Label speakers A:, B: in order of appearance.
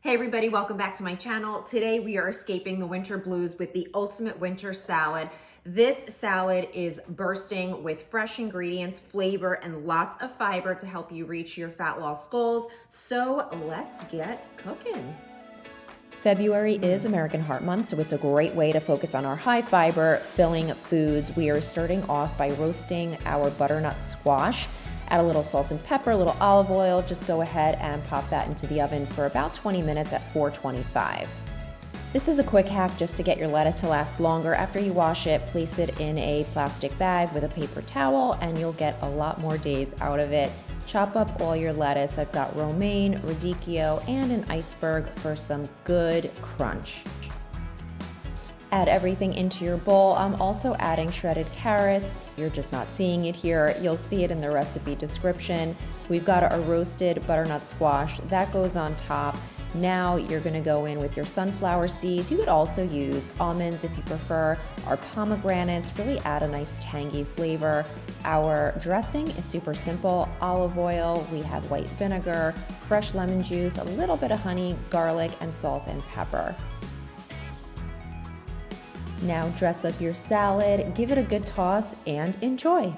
A: Hey everybody, welcome back to my channel. Today we are escaping the winter blues with the ultimate winter salad. This salad is bursting with fresh ingredients, flavor, and lots of fiber to help you reach your fat loss goals. So let's get cooking.
B: February is American Heart Month, so it's a great way to focus on our high fiber, filling foods. We are starting off by roasting our butternut squash. Add a little salt and pepper, a little olive oil. Just go ahead and pop that into the oven for about 20 minutes at 425. This is a quick hack just to get your lettuce to last longer. After you wash it, place it in a plastic bag with a paper towel and you'll get a lot more days out of it. Chop up all your lettuce. I've got romaine, radicchio, and an iceberg for some good crunch. Add everything into your bowl. I'm also adding shredded carrots. You're just not seeing it here. You'll see it in the recipe description. We've got a roasted butternut squash. That goes on top. Now you're gonna go in with your sunflower seeds. You could also use almonds if you prefer. Our pomegranates really add a nice tangy flavor. Our dressing is super simple. Olive oil, we have white vinegar, fresh lemon juice, a little bit of honey, garlic, and salt and pepper. Now dress up your salad, give it a good toss, and enjoy.